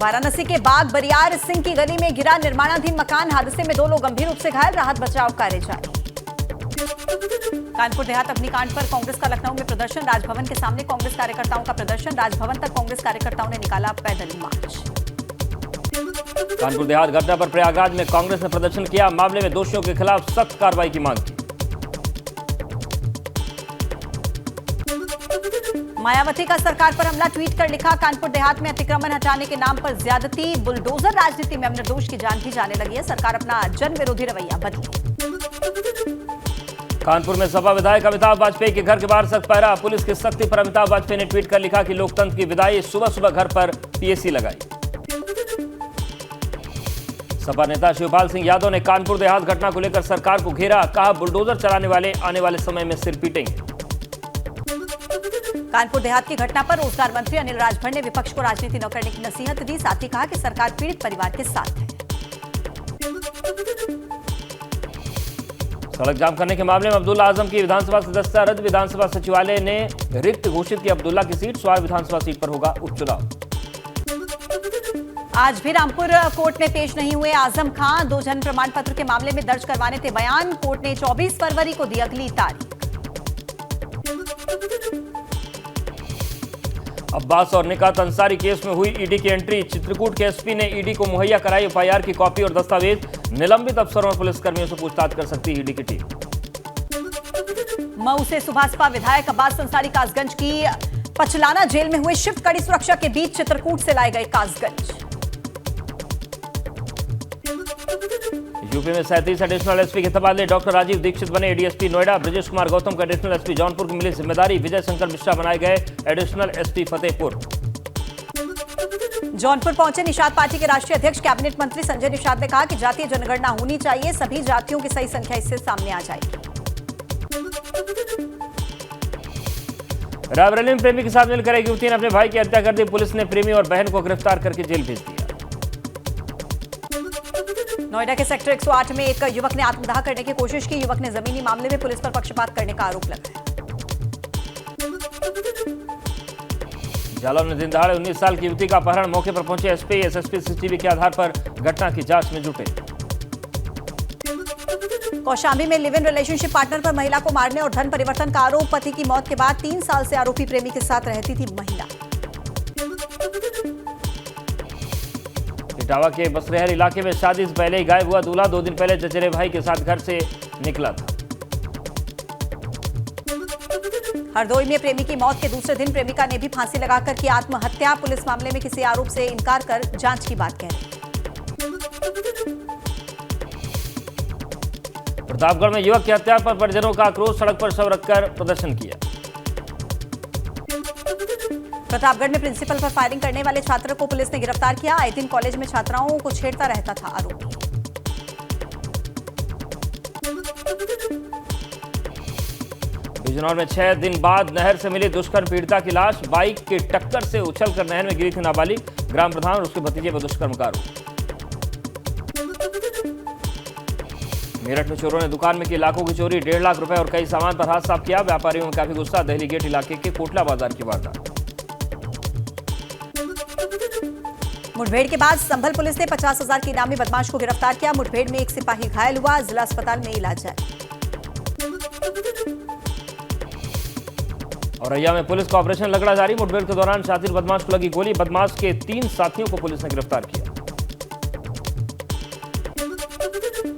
वाराणसी के बाग बरियार सिंह की गली में गिरा निर्माणाधीन मकान, हादसे में 2 लोग गंभीर रूप से घायल, राहत बचाव कार्य जारी। कानपुर देहात अग्निकांड पर कांग्रेस का लखनऊ में प्रदर्शन, राजभवन के सामने कांग्रेस कार्यकर्ताओं का प्रदर्शन, राजभवन तक कांग्रेस कार्यकर्ताओं ने निकाला पैदल मार्च। कानपुर देहात घटना पर प्रयागराज में कांग्रेस ने प्रदर्शन किया, मामले में दोषियों के खिलाफ सख्त कार्रवाई की मांग की। मायावती का सरकार पर हमला, ट्वीट कर लिखा, कानपुर देहात में अतिक्रमण हटाने के नाम पर ज्यादती, बुलडोजर राजनीति में अब निर्दोष की जान भी जाने लगी है, सरकार अपना जन विरोधी रवैया बदले। कानपुर में सपा विधायक अमिताभ वाजपेयी के घर के बाहर सख्त पहरा, पुलिस की सख्ती पर अमिताभ वाजपेयी ने ट्वीट कर लिखा कि लोकतंत्र की विदाई, सुबह सुबह घर पर पीएसी लगाई। सपा नेता शिवपाल सिंह यादव ने कानपुर देहात घटना को लेकर सरकार को घेरा, कहा बुलडोजर चलाने वाले आने वाले समय में सिर पीटेंगे। कानपुर देहात की घटना पर रोजगार मंत्री अनिल राजभर ने विपक्ष को राजनीति न करने की नसीहत दी, साथ ही कहा कि सरकार पीड़ित परिवार के साथ है। सड़क जाम करने के मामले में अब्दुल्ला आजम की विधानसभा सदस्यता रद्द, विधानसभा सचिवालय ने रिक्त घोषित की अब्दुल्ला की सीट, स्वार विधानसभा सीट पर होगा उपचुनाव। आज भी रामपुर कोर्ट में पेश नहीं हुए आजम खान, 2 जन्म प्रमाण पत्र के मामले में दर्ज करवाने थे बयान, कोर्ट ने 24 फरवरी को दी अगली तारीख। अब्बास और निकात अंसारी केस में हुई ईडी की एंट्री, चित्रकूट के एसपी ने ईडी को मुहैया कराई एफआईआर की कॉपी और दस्तावेज, निलंबित अफसरों और पुलिसकर्मियों से पूछताछ कर सकती ईडी की टीम। मऊ से सुभाषपा विधायक अब्बास अंसारी कासगंज की पचलाना जेल में हुए शिफ्ट, कड़ी सुरक्षा के बीच चित्रकूट से लाए गए कासगंज। यूपी में 37 एडिशनल एसपी के तबादले, डॉक्टर राजीव दीक्षित बने एडीएसपी नोएडा, ब्रजेश कुमार गौतम को एडिशनल एसपी जौनपुर की मिली जिम्मेदारी, विजय शंकर मिश्रा बनाए गए एडिशनल एसपी फतेहपुर। जौनपुर पहुंचे निषाद पार्टी के राष्ट्रीय अध्यक्ष कैबिनेट मंत्री संजय निषाद ने कहा कि जातीय जनगणना होनी चाहिए, सभी जातियों की सही संख्या इससे सामने आ जाएगी। रायबरेली में प्रेमी के साथ मिलकर एक युवती ने अपने भाई की हत्या कर दी, पुलिस ने प्रेमी और बहन को गिरफ्तार करके जेल भेज दिया। नोएडा के सेक्टर 108 में एक युवक ने आत्मदाह करने की कोशिश की, युवक ने जमीनी मामले में पुलिस पर पक्षपात करने का आरोप लगाया। जालौन में दिन दहाड़े 19 साल की युवती का अपहरण, मौके पर पहुंचे एसपी, एसएसपी सीसीटीवी के आधार पर घटना की जांच में जुटे। कौशाम्बी में लिव इन रिलेशनशिप पार्टनर पर महिला को मारने और धन परिवर्तन का आरोप, पति की मौत के बाद 3 साल से आरोपी प्रेमी के साथ रहती थी महिला। इटावा के बसरेहर इलाके में शादी से पहले ही गायब हुआ दूल्हा, 2 दिन पहले चचेरे भाई के साथ घर से निकला था। हरदोई में प्रेमी की मौत के दूसरे दिन प्रेमिका ने भी फांसी लगाकर की आत्महत्या, पुलिस मामले में किसी आरोप से इनकार कर जांच की बात कह रही। प्रतापगढ़ में युवक की हत्या पर परिजनों का आक्रोश, सड़क पर शव रखकर प्रदर्शन किया। प्रतापगढ़ में प्रिंसिपल पर फायरिंग करने वाले छात्र को पुलिस ने गिरफ्तार किया, आए दिन कॉलेज में छात्राओं को छेड़ता रहता था आरोपी। बिजनौर में 6 दिन बाद नहर से मिली दुष्कर्म पीड़िता की लाश, बाइक की टक्कर से उछलकर नहर में गिरी थी नाबालिग, ग्राम प्रधान और उसके भतीजे पर दुष्कर्म का आरोप। मेरठ में चोरों ने दुकान में की लाखों की चोरी, 1.5 लाख रुपए और कई सामान पर हाथ साफ किया, व्यापारियों में काफी गुस्सा, दहली गेट इलाके के कोटला बाजार की वारदात। मुठभेड़ के बाद संभल पुलिस ने 50,000 के इनामी बदमाश को गिरफ्तार किया, मुठभेड़ में एक सिपाही घायल हुआ, जिला अस्पताल में इलाज है। औरैया में पुलिस का ऑपरेशन लगड़ा जारी, मुठभेड़ के दौरान शातिर बदमाश को लगी गोली, बदमाश के 3 साथियों को पुलिस ने गिरफ्तार किया।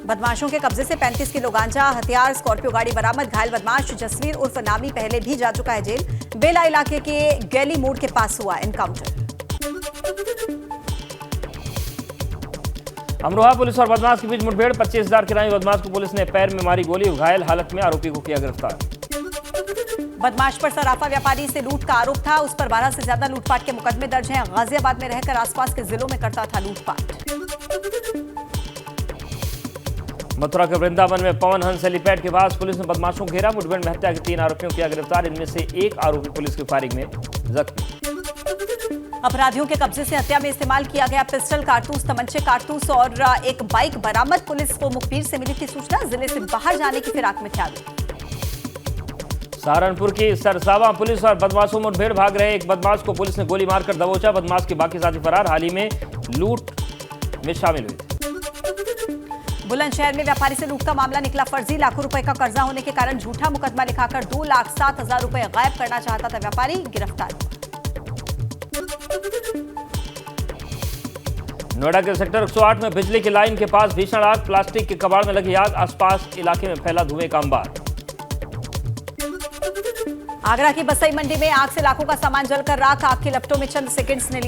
बदमाशों के कब्जे से 35 किलो गांजा, हथियार, स्कॉर्पियो गाड़ी बरामद, घायल बदमाश जसवीर उर्फ नामी पहले भी जा चुका है जेल, बेला इलाके के गैली मोड़ के पास हुआ एनकाउंटर। अमरोहा पुलिस और बदमाश के बीच मुठभेड़, 25,000 के इनामी बदमाश को पुलिस ने पैर में मारी गोली, घायल हालत में आरोपी को किया गिरफ्तार। बदमाश पर सराफा व्यापारी से लूट का आरोप था, उस पर 12 से ज्यादा लूटपाट के मुकदमे दर्ज हैं, गाजियाबाद में रहकर आसपास के जिलों में करता था लूटपाट। मथुरा के वृंदावन में पवन हंस हेलीपैड के पास पुलिस ने बदमाशों को घेरा, मुठभेड़ में हत्या के 3 आरोपियों को किया गिरफ्तार, इनमें से एक आरोपी पुलिस की फायरिंग में जख्मी। अपराधियों के कब्जे से हत्या में इस्तेमाल किया गया पिस्टल, कारतूस, तमंचे, कारतूस और एक बाइक बरामद, पुलिस को मुखबिर से मिली थी सूचना, जिले से बाहर जाने की फिराक में थे आरोपी। सहारनपुर की सरसावा पुलिस और बदमाशों में मुठभेड़, भाग रहे एक बदमाश को पुलिस ने गोली मारकर दबोचा। बदमाश के बाकी साथी फरार, हाल ही में लूट में शामिल हुए थे। बुलंदशहर में व्यापारी से लूट का मामला निकला फर्जी। लाखों रुपए का कर्जा होने के कारण झूठा मुकदमा लिखाकर 2,07,000 रुपए गायब करना चाहता था व्यापारी, गिरफ्तार। नोएडा के सेक्टर 108 में बिजली की लाइन के पास भीषण आग, प्लास्टिक के कबाड़ में लगी आग, आसपास इलाके में फैला धुएं का अंबार। आगरा की बसई मंडी में आग से लाखों का सामान जलकर राख। आग के लपटों में चंद सेकंड्स में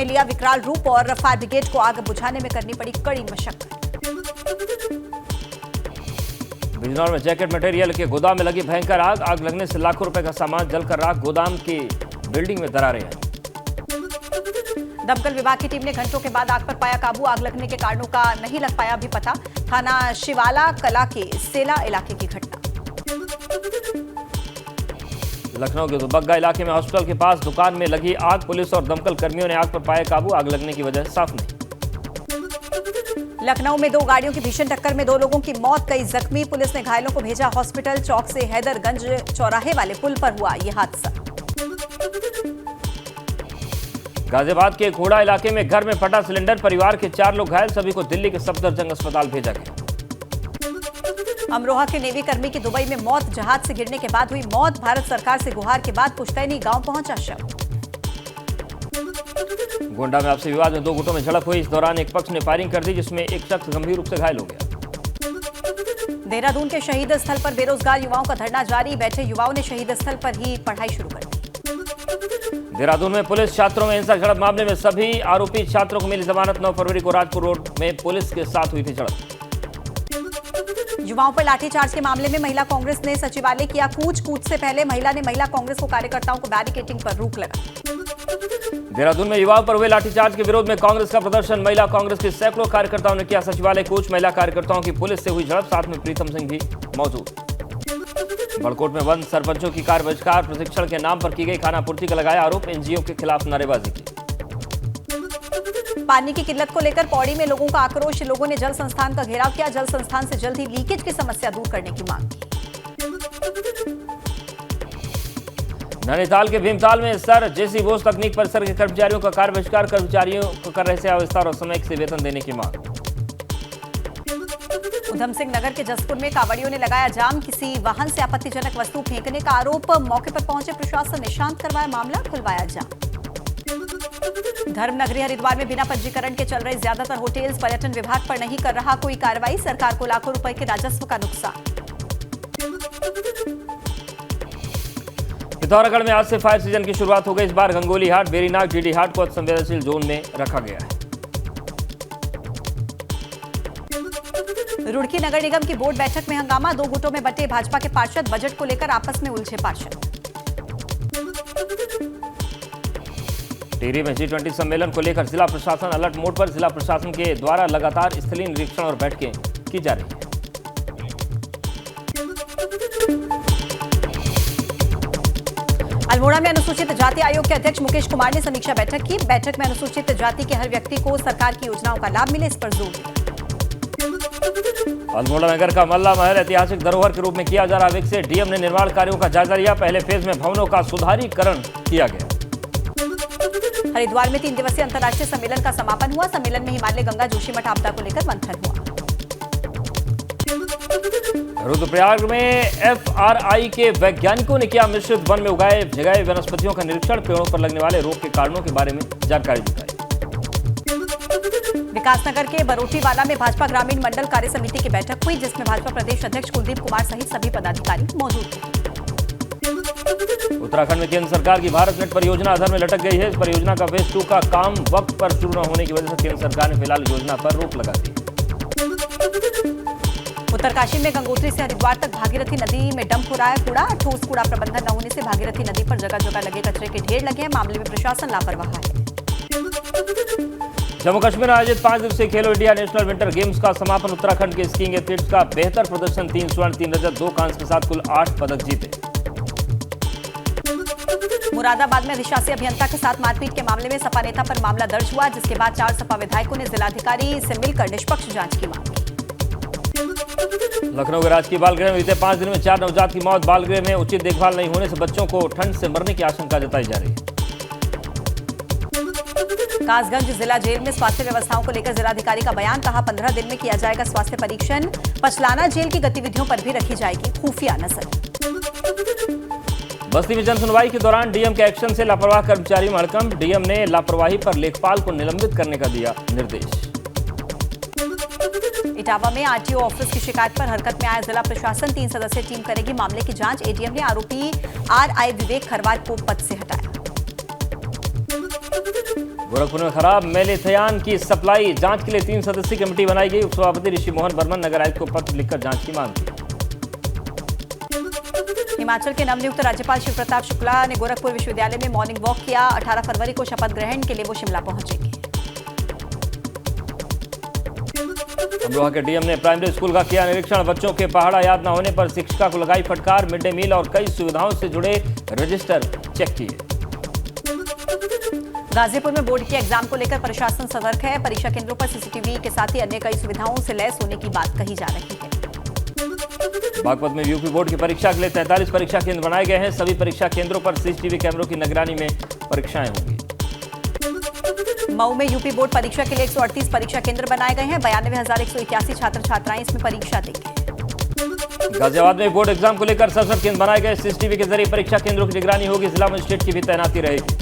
लिया विकराल रूप और फायर ब्रिगेड को आग बुझाने में करनी पड़ी कड़ी मशक्कत। बिजनौर में जैकेट मटेरियल के गोदाम में लगी भयंकर आग, आग लगने से लाखों रुपए का सामान जलकर राख, गोदाम की बिल्डिंग में दरारें आई। दमकल विभाग की टीम ने घंटों के बाद आग पर पाया काबू। आग लगने के कारणों का नहीं लग पाया अभी पता। थाना शिवाला कला के सेला इलाके की घटना। लखनऊ के दुबग्गा इलाके में हॉस्पिटल के पास दुकान में लगी आग, पुलिस और दमकल कर्मियों ने आग पर पाया काबू, आग लगने की वजह साफ नहीं। लखनऊ में 2 गाड़ियों की भीषण टक्कर में 2 लोगों की मौत, कई जख्मी। पुलिस ने घायलों को भेजा हॉस्पिटल। चौक से हैदरगंज चौराहे वाले पुल पर हुआ यह हादसा। गाजियाबाद के खोड़ा इलाके में घर में फटा सिलेंडर, परिवार के 4 लोग घायल, सभी को दिल्ली के सफदरजंग अस्पताल भेजा गया। अमरोहा के नेवी कर्मी की दुबई में मौत, जहाज से गिरने के बाद हुई मौत। भारत सरकार से गुहार के बाद पुश्तैनी गांव पहुंचा शव। गोंडा में आपसी विवाद में 2 गुटों में झड़प हुई, इस दौरान एक पक्ष ने फायरिंग कर दी, जिसमें एक शख्स गंभीर रूप से घायल हो गया। देहरादून के शहीद स्थल पर बेरोजगार युवाओं का धरना जारी, बैठे युवाओं ने शहीद स्थल पर ही पढ़ाई शुरू कर दी। देहरादून में पुलिस छात्रों में हिंसक झड़प मामले में सभी आरोपी छात्रों को मिली जमानत। 9 फरवरी को राजपुर रोड में पुलिस के साथ हुई थी झड़प। युवाओं पर लाठीचार्ज के मामले में महिला कांग्रेस ने सचिवालय किया कूच से पहले महिला ने महिला कांग्रेस को कार्यकर्ताओं को बैरिकेडिंग पर रोक लगा। देहरादून में युवाओं पर हुए लाठीचार्ज के विरोध में कांग्रेस का प्रदर्शन, महिला कांग्रेस के सैकड़ों कार्यकर्ताओं ने किया सचिवालय कूच। महिला कार्यकर्ताओं की पुलिस से हुई झड़प, साथ में प्रीतम सिंह भी मौजूद। बड़कोट में वन सरपंचों की कार बहिष्कार, प्रशिक्षण के नाम पर की गई खानापूर्ति का लगाया आरोप, एनजीओ के खिलाफ नारेबाजी की। पानी की किल्लत को लेकर पौड़ी में लोगों का आक्रोश, लोगों ने जल संस्थान का घेराव किया, जल संस्थान से जल्द ही लीकेज की समस्या दूर करने की मांग की। नैनीताल के भीमताल में सर जेसी बोस तकनीक परिसर के कर्मचारियों का कार्य बहिष्कार, कर्मचारियों को कर रहे सेवा विस्तार और समय से वेतन देने की मांग। उधम सिंह नगर के जसपुर में कांवड़ियों ने लगाया जाम, किसी वाहन से आपत्तिजनक वस्तु फेंकने का आरोप, मौके पर पहुंचे प्रशासन ने शांत करवाया मामला, खुलवाया जाम। धर्मनगरी हरिद्वार में बिना पंजीकरण के चल रहे ज्यादातर होटल्स, पर्यटन विभाग पर नहीं कर रहा कोई कार्रवाई, सरकार को लाखों रुपए के राजस्व का नुकसान। पिथौरागढ़ में आज से फायर सीजन की शुरुआत हो गई, इस बार गंगोली हाट, बेरीनाग, डीडी हाट को अतिसंवेदनशील जोन में रखा गया है। रुड़की नगर निगम की बोर्ड बैठक में हंगामा, 2 गुटों में बंटे भाजपा के पार्षद, बजट को लेकर आपस में उलझे पार्षद। टिहरी में G20 सम्मेलन को लेकर जिला प्रशासन अलर्ट मोड पर, जिला प्रशासन के द्वारा लगातार स्थलीय निरीक्षण और बैठकें की जा रही हैं। अल्मोड़ा में अनुसूचित जाति आयोग के अध्यक्ष मुकेश कुमार ने समीक्षा बैठक की, बैठक में अनुसूचित जाति के हर व्यक्ति को सरकार की योजनाओं का लाभ मिले, इस पर जोर दिया। अल्मोड़ा नगर का मल्ला महल ऐतिहासिक धरोहर के रूप में किया जा रहा विकसित, डीएम ने निर्माण कार्यों का जायजा लिया, पहले फेज में भवनों का सुधारीकरण किया गया। हरिद्वार में 3 दिवसीय अंतर्राष्ट्रीय सम्मेलन का समापन हुआ, सम्मेलन में हिमालय गंगा जोशीमठ आपदा को लेकर मंथन हुआ। रुद्रप्रयाग में FRI के वैज्ञानिकों ने किया मिश्रित वन में उगाए जगह वनस्पतियों का निरीक्षण, पेड़ों पर लगने वाले रोग के कारणों के बारे में जानकारी जुटाई। विकासनगर के बरोटीवाला में भाजपा ग्रामीण मंडल कार्य समिति की बैठक हुई, जिसमें भाजपा प्रदेश अध्यक्ष कुलदीप कुमार सहित सभी पदाधिकारी मौजूद थे। उत्तराखंड में केंद्र सरकार की भारत नेट परियोजना अधर में लटक गई है, इस परियोजना का फेज 2 का काम वक्त पर शुरू न होने की वजह से केंद्र सरकार ने फिलहाल योजना पर रोक लगा दी। उत्तरकाशी में गंगोत्री से हरिद्वार तक भागीरथी नदी में डंप हो रहा है कूड़ा, ठोस कूड़ा प्रबंधन न होने से भागीरथी नदी पर जगह जगह लगे कचरे के ढेर लगे हैं, मामले में प्रशासन लापरवाह है। जम्मू कश्मीर में आयोजित 5 दिवसीय खेलो इंडिया नेशनल विंटर गेम्स का समापन, उत्तराखंड के स्कीइंग एथलीट्स का बेहतर प्रदर्शन, 3 स्वर्ण 3 रजत 2 कांस्य के साथ कुल 8 पदक जीते। मुरादाबाद में अधिशासी अभियंता के साथ मारपीट के मामले में सपा नेता पर मामला दर्ज हुआ, जिसके बाद 4 सपा विधायकों ने जिलाधिकारी से मिलकर निष्पक्ष जांच की मांग की। लखनऊ के राजकीय बालगृह में बीते 5 दिन में 4 नवजात की मौत। बालगृह में उचित देखभाल नहीं होने से बच्चों को ठंड से मरने की आशंका जताई जा रही है। कासगंज जिला जेल में स्वास्थ्य व्यवस्थाओं को लेकर जिलाधिकारी का बयान। कहा 15 दिन में किया जाएगा स्वास्थ्य परीक्षण। पचलाना जेल की गतिविधियों पर भी रखी जाएगी खुफिया नजर। बस्ती में जन सुनवाई के दौरान डीएम के एक्शन से लापरवाह कर्मचारी में हड़कंप। डीएम ने लापरवाही पर लेखपाल को निलंबित करने का दिया निर्देश। इटावा में आरटीओ ऑफिस की शिकायत पर हरकत में आया जिला प्रशासन। 3 सदस्यीय टीम करेगी मामले की जांच। एडीएम ने आरोपी आरआई विवेक खरवार को पद से हटाया। गोरखपुर में खराब मेलेथियान की सप्लाई। जांच के लिए 3 सदस्यीय कमेटी बनाई गई। उपसभापति ऋषि मोहन बर्मन नगर आयुक्त को पत्र लिखकर जांच की मांग की। हिमाचल के नवनियुक्त राज्यपाल शिव प्रताप शुक्ला ने गोरखपुर विश्वविद्यालय में मॉर्निंग वॉक किया। 18 फरवरी को शपथ ग्रहण के लिए वो शिमला पहुंचेंगे। अमरोहा के डीएम ने प्राइमरी स्कूल का किया निरीक्षण। बच्चों के पहाड़ा याद न होने पर शिक्षिका को लगाई फटकार। मिड डे मील और कई सुविधाओं से जुड़े रजिस्टर चेक किए। गाजीपुर में बोर्ड के एग्जाम को लेकर प्रशासन सतर्क है। परीक्षा केंद्रों पर सीसीटीवी के साथ ही अन्य कई सुविधाओं से लैस होने की बात कही जा रही है। बागपत में यूपी बोर्ड की परीक्षा के लिए 43 परीक्षा केंद्र बनाए गए हैं। सभी परीक्षा केंद्रों पर सीसीटीवी कैमरों की निगरानी में परीक्षाएं होंगी। मऊ में यूपी बोर्ड परीक्षा के लिए 138 परीक्षा केंद्र बनाए गए हैं। 92,181 छात्र छात्राएं इसमें परीक्षा देंगे। गाजियाबाद में बोर्ड एग्जाम को लेकर 67 केंद्र बनाए गए। सीसीटीवी के जरिए परीक्षा केंद्रों की निगरानी होगी। जिला मजिस्ट्रेट की भी तैनाती रहेगी।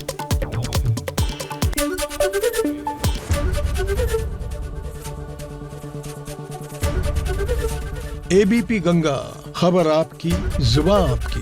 एबीपी गंगा, खबर आपकी, जुबान आपकी।